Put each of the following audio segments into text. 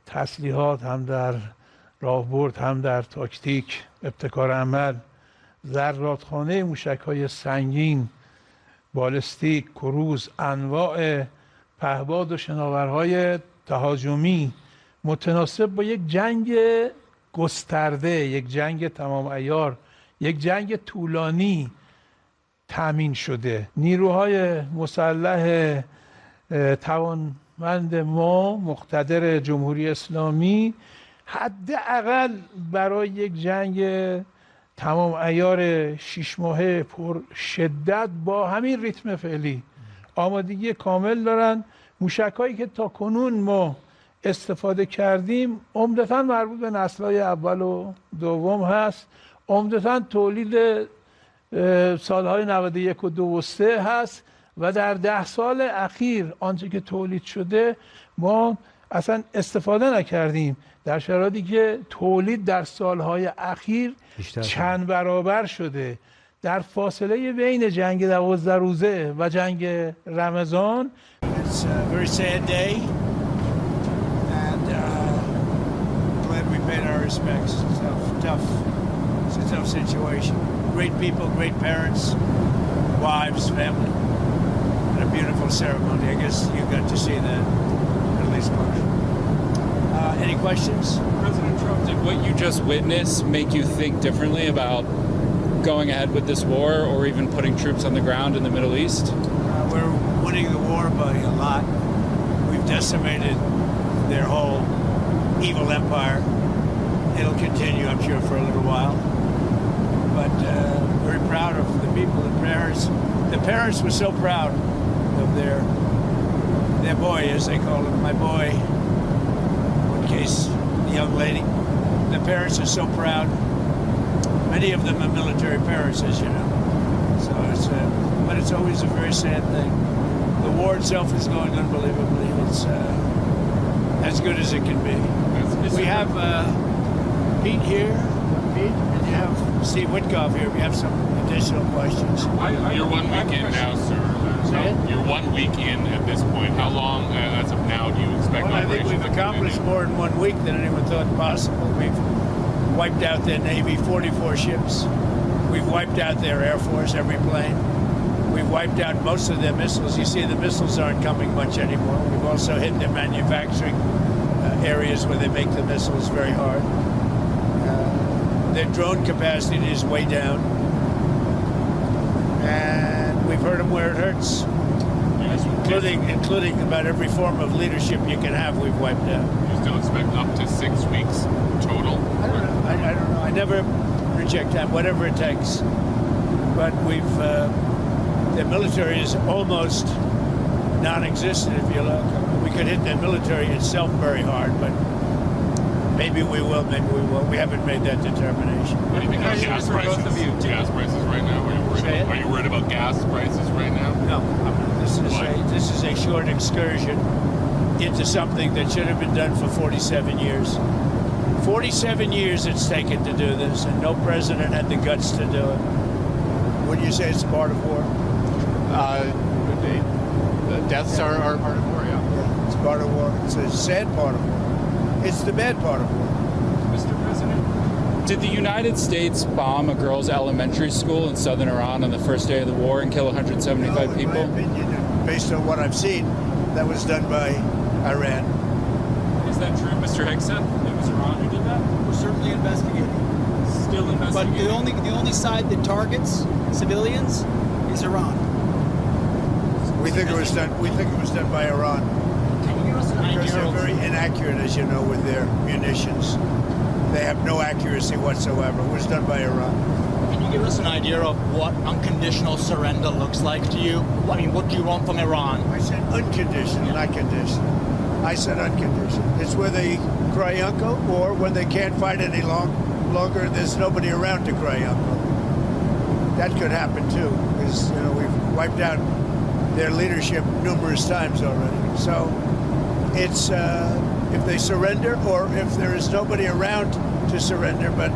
تسلیحات هم در راهبرد هم در تاکتیک، ابتکار عمل، ذراتخانه موشک‌های سنگین، بالستیک، کروز، انواع پهباد و شناورهای تهاجمی متناسب با یک جنگ گسترده، یک جنگ تمام عیار، یک جنگ طولانی تامین شده. نیروهای مسلح توانمند ما، مقتدر جمهوری اسلامی، حداقل برای یک جنگ تمام عیار 6 ماهه پر شدت با همین ریتم فعلی آمادگی کامل دارن. موشک‌هایی که تا کنون ما استفاده کردیم عمدتاً مربوط به نسل‌های اول و دوم هست، عمدتاً تولید سالهای 91 و 2 و 3 هست و در 10 سال اخیر آنچه که تولید شده ما اصلا استفاده نکردیم، در شرایطی که تولید در سالهای اخیر چند برابر شده. در فاصله بین جنگ 12 روزه و جنگ رمضان. It's a very sad day and glad we paid our respects. It's a tough situation. Great people, great parents, wives, family, and a beautiful ceremony. I guess you got to see that at least partially. Any questions? President Trump, did what you just witnessed make you think differently about going ahead with this war or even putting troops on the ground in the Middle East? We're winning the war by a lot. We've decimated their whole evil empire. It'll continue, I'm sure, for a little while. But very proud of the people, the parents. The parents were so proud of their boy, as they call him, my boy. Case, the young lady. The parents are so proud. Many of them are military parents, as you know. So but it's always a very sad thing. The war itself is going unbelievably. It's as good as it can be. We have Pete here, Pete, and you have Steve Witkoff here. We have some additional questions. You're 1 week in now, sir. You're 1 week in at this point. How long, as of now, do you expect? Well, I think we've accomplished more in 1 week than anyone thought possible. We've wiped out their Navy, 44 ships. We've wiped out their Air Force, every plane. We've wiped out most of their missiles. You see, the missiles aren't coming much anymore. We've also hit their manufacturing areas where they make the missiles very hard. Their drone capacity is way down. And we've hurt them where it hurts. Including about every form of leadership you can have, we've wiped out. You still expect up to 6 weeks total? I don't know. I don't know. I never reject that, whatever it takes. But their military is almost non-existent, if you look. We could hit their military itself very hard, but maybe we will, maybe we won't. We haven't made that determination. What do you think about gas prices? Gas prices right now? Are you worried about gas prices right now? No, I'm not. This is a short excursion into something that should have been done for 47 years. 47 years it's taken to do this, and no president had the guts to do it. Would you say it's part of war? The deaths are part of war, yeah. It's part of war. It's a sad part of war. It's the bad part of war. Mr. President, did the United States bomb a girls' elementary school in southern Iran on the first day of the war and kill 175 people? In my opinion, based on what I've seen, that was done by Iran. Is that true, Mr. Hickson? It was Iran who did that? We're certainly investigating. Still investigating. But the only side that targets civilians is Iran. We think it was done by Iran. Can you give us an idea? Because they're very inaccurate, as you know, with their munitions. They have no accuracy whatsoever. It was done by Iran. Can you give us an idea of what unconditional surrender looks like to you? I mean, what do you want from Iran? I said unconditional, not conditional. I said unconditional. It's where they cry uncle, or when they can't fight any longer, there's nobody around to cry uncle. That could happen too, because we've wiped out their leadership numerous times already. So it's if they surrender or if there is nobody around to to surrender, but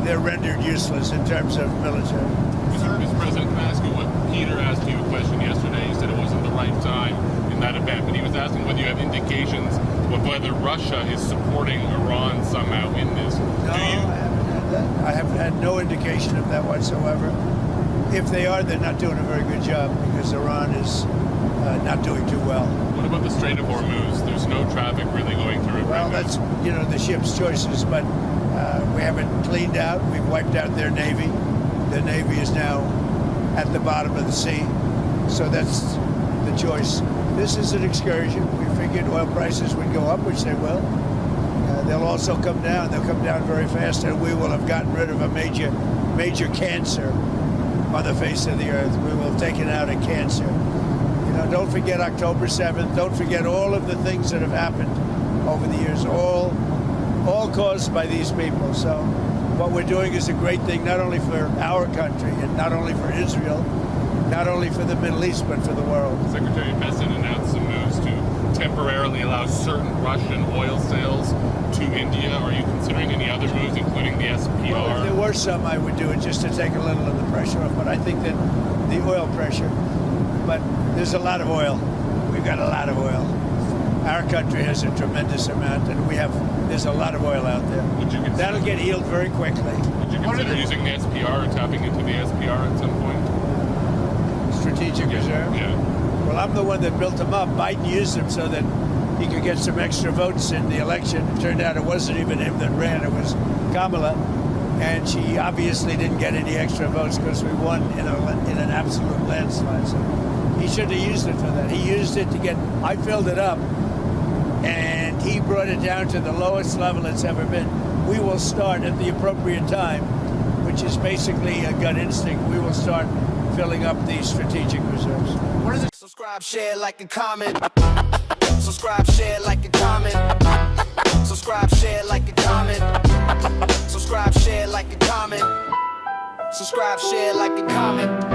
they're rendered useless in terms of military. Mr. President, can I ask you what Peter asked you a question yesterday? He said it wasn't the right time in that event, but he was asking whether you have indications of whether Russia is supporting Iran somehow in this. No, Do you? I haven't had that. I haven't had no indication of that whatsoever. If they are, they're not doing a very good job because Iran is not doing too well. What about the Strait of Hormuz? There's no traffic really going through it. Well, right now. that's, the ship's choices, but we haven't cleaned out. We've wiped out their Navy. The Navy is now at the bottom of the sea. So that's the choice. This is an excursion. We figured oil prices would go up, which they will. They'll also come down. They'll come down very fast, and we will have gotten rid of a major cancer on the face of the earth. We will have taken out a cancer. Don't forget October 7th. Don't forget all of the things that have happened over the years, all caused by these people. So what we're doing is a great thing, not only for our country and not only for Israel, not only for the Middle East, but for the world. Secretary Bessent announced some moves to temporarily allow certain Russian oil sales to India. Are you considering any other moves, including the SPR? Well, if there were some, I would do it just to take a little of the pressure off. But I think that the oil pressure, but there's a lot of oil. We've got a lot of oil. Our country has a tremendous amount, and there's a lot of oil out there. That'll get healed very quickly. Would you consider using the SPR or tapping into the SPR at some point? Strategic Reserve? Yeah. Well, I'm the one that built them up. Biden used them so that he could get some extra votes in the election. It turned out it wasn't even him that ran, it was Kamala. And she obviously didn't get any extra votes because we won in an absolute landslide. So he shouldn't have used it for that. He used it to I filled it up, and he brought it down to the lowest level it's ever been. We will start at the appropriate time, which is basically a gut instinct. We will start filling up these strategic reserves. What is it? Subscribe, share, like, and comment. Subscribe, share, like, and comment. Subscribe, share, like, and comment. Subscribe, share, like, and comment. Subscribe, share, like, and comment.